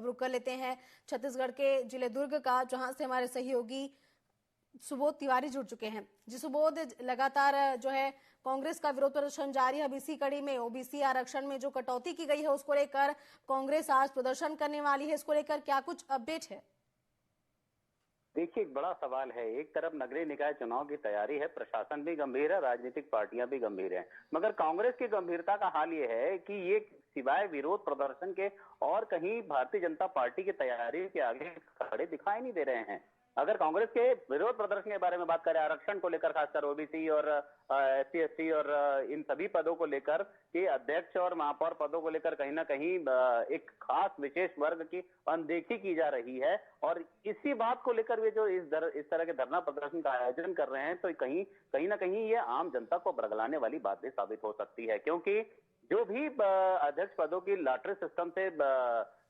अब रुक कर लेते हैं छत्तीसगढ़ के जिले दुर्ग का, जहां से हमारे सहयोगी सुबोध तिवारी जुड़ चुके हैं। जी सुबोध, लगातार जो है कांग्रेस का विरोध प्रदर्शन जारी है। अब इसी कड़ी में ओबीसी आरक्षण में जो कटौती की गई है उसको लेकर कांग्रेस आज प्रदर्शन करने वाली है। इसको लेकर क्या कुछ अपडेट है? देखिए, एक बड़ा सवाल है। एक तरफ नगरीय निकाय चुनाव की तैयारी है, प्रशासन भी गंभीर है, राजनीतिक पार्टियां भी गंभीर हैं, मगर कांग्रेस की गंभीरता का हाल ये है कि ये सिवाय विरोध प्रदर्शन के और कहीं भारतीय जनता पार्टी की तैयारी के आगे खड़े दिखाई नहीं दे रहे हैं। अगर कांग्रेस के विरोध प्रदर्शन के बारे में बात करें, आरक्षण को लेकर, खासकर ओबीसी और SC ST और इन सभी पदों को लेकर, कि अध्यक्ष और महापौर पदों को लेकर कहीं ना कहीं एक खास विशेष वर्ग की अनदेखी की जा रही है, और इसी बात को लेकर वे जो इस तरह के धरना प्रदर्शन का आयोजन कर रहे हैं, तो कहीं ना कहीं ये आम जनता को बरगलाने वाली बात भी साबित हो सकती है। क्योंकि जो भी अध्यक्ष पदों की लॉटरी सिस्टम से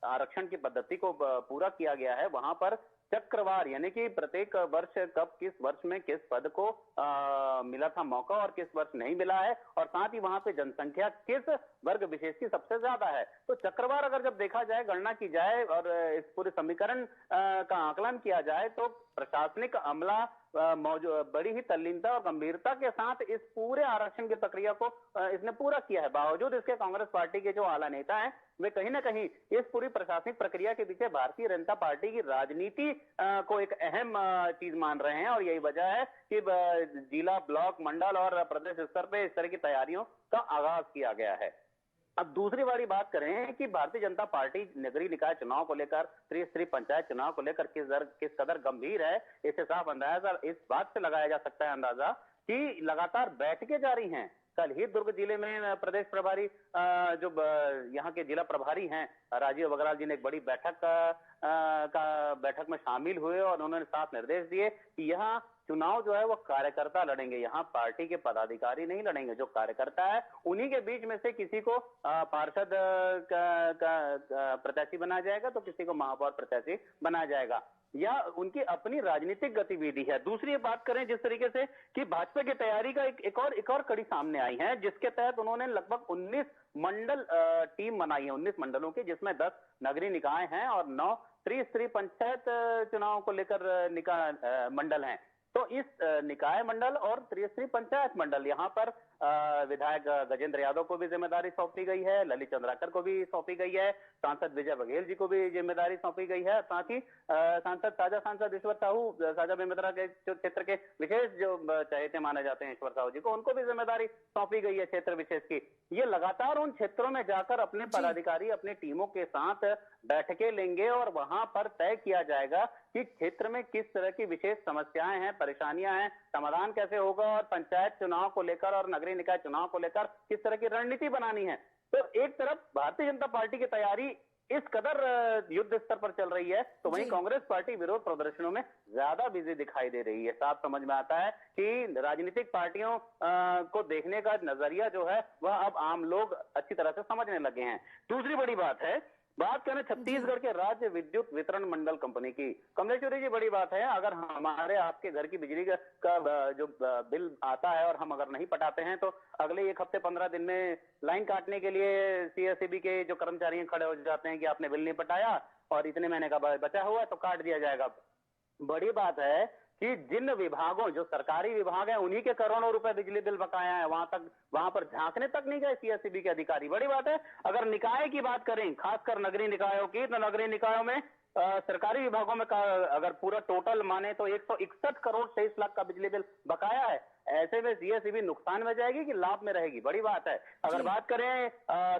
आरक्षण की पद्धति को पूरा किया गया है, वहां पर चक्रवार यानी कि प्रत्येक वर्ष कब किस वर्ष में किस पद को मिला था मौका और किस वर्ष नहीं मिला है, और साथ ही वहां पे जनसंख्या किस वर्ग विशेष की सबसे ज्यादा है। तो चक्रवार अगर जब देखा जाए, गणना की जाए और इस पूरे समीकरण का आकलन किया जाए, तो प्रशासनिक अमला बड़ी ही तल्लीनता और गंभीरता के साथ इस पूरे आरक्षण की प्रक्रिया को इसने पूरा किया है। बावजूद इसके कांग्रेस पार्टी के जो आला नेता हैं, वे कहीं ना कहीं इस पूरी प्रशासनिक प्रक्रिया के पीछे भारतीय जनता पार्टी की राजनीति को एक अहम चीज मान रहे हैं, और यही वजह है कि जिला, ब्लॉक, मंडल और प्रदेश स्तर पे इस तरह की तैयारियों का आगाज किया गया है। अब दूसरी वाली बात करें कि भारतीय जनता पार्टी नगरीय निकाय चुनाव को लेकर, त्रिस्तरीय पंचायत चुनाव को लेकर किस कदर गंभीर है, इससे साफ अंदाजा इस बात से लगाया जा सकता है अंदाजा कि लगातार बैठकें जारी हैं। कल ही दुर्ग जिले में प्रदेश प्रभारी जो यहाँ के जिला प्रभारी हैं राजीव अग्रवाल जी ने एक बड़ी बैठक में शामिल हुए, और उन्होंने साफ निर्देश दिए कि यहाँ चुनाव जो है वो कार्यकर्ता लड़ेंगे, यहाँ पार्टी के पदाधिकारी नहीं लड़ेंगे। जो कार्यकर्ता है उन्हीं के बीच में से किसी को पार्षद का प्रत्याशी बनाया जाएगा, तो किसी को महापौर प्रत्याशी बनाया जाएगा, या उनकी अपनी राजनीतिक गतिविधि है। दूसरी बात करें जिस तरीके से कि भाजपा की तैयारी का एक और कड़ी सामने आई है, जिसके तहत उन्होंने लगभग 19 मंडल टीम बनाई है, 19 मंडलों की, जिसमें 10 नगरीय निकाय हैं और 9 त्रिस्तरीय पंचायत चुनाव को लेकर निकाय मंडल हैं। तो इस निकाय मंडल और त्रिस्तरीय पंचायत मंडल, यहाँ पर विधायक गजेंद्र यादव को भी जिम्मेदारी सौंपी गई है, ललित चंद्राकर को भी सौंपी गई है, सांसद विजय बघेल जी को भी जिम्मेदारी सौंपी गई है, साथ ही सांसद ईश्वर साहू, साझा बेमेतरा के क्षेत्र के विशेष जो चहेते माने जाते हैं ईश्वर साहू जी को, उनको भी जिम्मेदारी सौंपी गई है क्षेत्र विशेष की। ये लगातार उन क्षेत्रों में जाकर अपने पदाधिकारी अपने टीमों के साथ बैठकें लेंगे, और वहां पर तय किया जाएगा कि क्षेत्र में किस तरह की विशेष समस्याएं हैं, परेशानियां हैं, समाधान कैसे होगा, और पंचायत चुनाव को लेकर और नगरीय निकाय चुनाव को लेकर किस तरह की रणनीति बनानी है। तो एक तरफ भारतीय जनता पार्टी की तैयारी इस कदर युद्ध स्तर पर चल रही है, तो वहीं कांग्रेस पार्टी विरोध प्रदर्शनों में ज्यादा बिजी दिखाई दे रही है। साफ समझ में आता है कि राजनीतिक पार्टियों को देखने का नजरिया जो है वह अब आम लोग अच्छी तरह से समझने लगे हैं। दूसरी बड़ी बात करें छत्तीसगढ़ के राज्य विद्युत वितरण मंडल कंपनी की। कमलेश्वरी जी, बड़ी बात है, अगर हमारे आपके घर की बिजली का जो बिल आता है और हम अगर नहीं पटाते हैं, तो अगले 1 हफ्ते 15 दिन में लाइन काटने के लिए CSEB के जो कर्मचारी खड़े हो जाते हैं कि आपने बिल नहीं पटाया और इतने महीने का बचा हुआ है तो काट दिया जाएगा। बड़ी बात है कि जिन विभागों, जो सरकारी विभाग हैं, उन्हीं के करोड़ों रुपए बिजली बिल बकाया है, वहां पर झांकने तक नहीं गए CSEB के अधिकारी। बड़ी बात है। अगर निकाय की बात करें, खासकर नगरीय निकायों की, तो नगरीय निकायों में सरकारी विभागों में अगर पूरा टोटल माने तो 161 करोड़ 23 लाख का बिजली बिल बकाया है। ऐसे में CSEB नुकसान में जाएगी कि लाभ में रहेगी? बड़ी बात है। अगर बात करें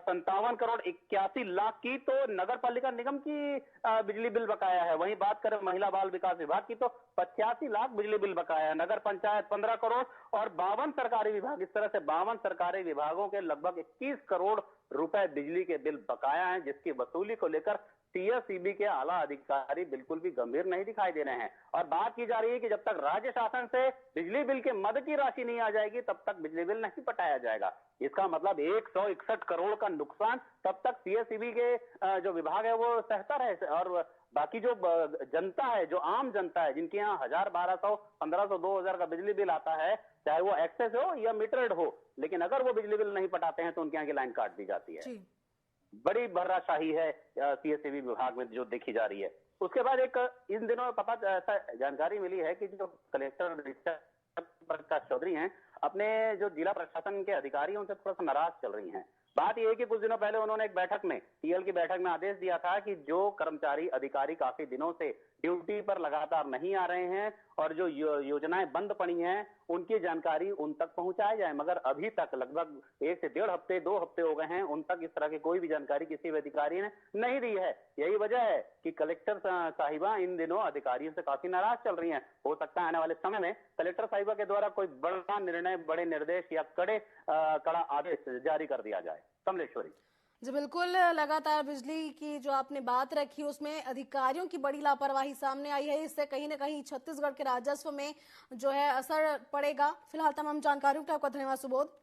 57 करोड़ 81 लाख की, तो नगर पालिका निगम की बिजली बिल बकाया है। वहीं बात करें महिला बाल विकास विभाग की, तो 85 लाख बिजली बिल बकाया है। नगर पंचायत 15 करोड़ और 52 सरकारी विभाग, इस तरह से 52 सरकारी विभागों के लगभग 21 करोड़ रुपए बिजली के बिल बकाया है, जिसकी वसूली को लेकर CSEB के आला अधिकारी बिल्कुल भी गंभीर नहीं दिखाई दे रहे हैं। और बात की जा रही है कि जब तक राज्य शासन से बिजली बिल के मद की राशि नहीं आ जाएगी, तब तक बिजली बिल नहीं पटाया जाएगा। इसका मतलब 161 करोड़ का नुकसान तब तक CSEB के जो विभाग है वो सहता रहे, और बाकी जो जनता है, जो आम जनता है, जिनके यहाँ 1000, 1200, 1500, 2000 का बिजली बिल आता है, चाहे वो एक्सेस हो या मीटर्ड हो, लेकिन अगर वो बिजली बिल नहीं पटाते हैं तो उनके यहाँ की लाइन काट दी जाती है। बड़ी भर्राशाही है सीएसईबी विभाग में जो देखी जा रही है। उसके बाद एक इन दिनों पता ऐसा जानकारी मिली है कि जो कलेक्टर प्रकाश चौधरी हैं, अपने जो जिला प्रशासन के अधिकारियों उनसे थोड़ा सा नाराज चल रही हैं। बात यह है कि कुछ दिनों पहले उन्होंने एक बैठक में, टीएल की बैठक में आदेश दिया था कि जो कर्मचारी अधिकारी काफी दिनों से ड्यूटी पर लगातार नहीं आ रहे हैं और जो योजनाएं बंद पड़ी हैं उनकी जानकारी उन तक पहुंचाई जाए, मगर अभी तक लगभग 1 से 1.5 हफ्ते 2 हफ्ते हो गए हैं, उन तक इस तरह की कोई भी जानकारी किसी भी अधिकारी ने नहीं दी है। यही वजह है कि कलेक्टर साहिबा इन दिनों अधिकारियों से काफी नाराज चल रही हैं। हो सकता है आने वाले समय में कलेक्टर साहिबा के द्वारा कोई बड़ा निर्णय, बड़े निर्देश या कड़ा आदेश जारी कर दिया जाए। कमलेश्वरी जी बिल्कुल, लगातार बिजली की जो आपने बात रखी उसमें अधिकारियों की बड़ी लापरवाही सामने आई है। इससे कहीं ना कहीं छत्तीसगढ़ के राजस्व में जो है असर पड़ेगा। फिलहाल तमाम जानकारियों के लिए आपका धन्यवाद सुबोध।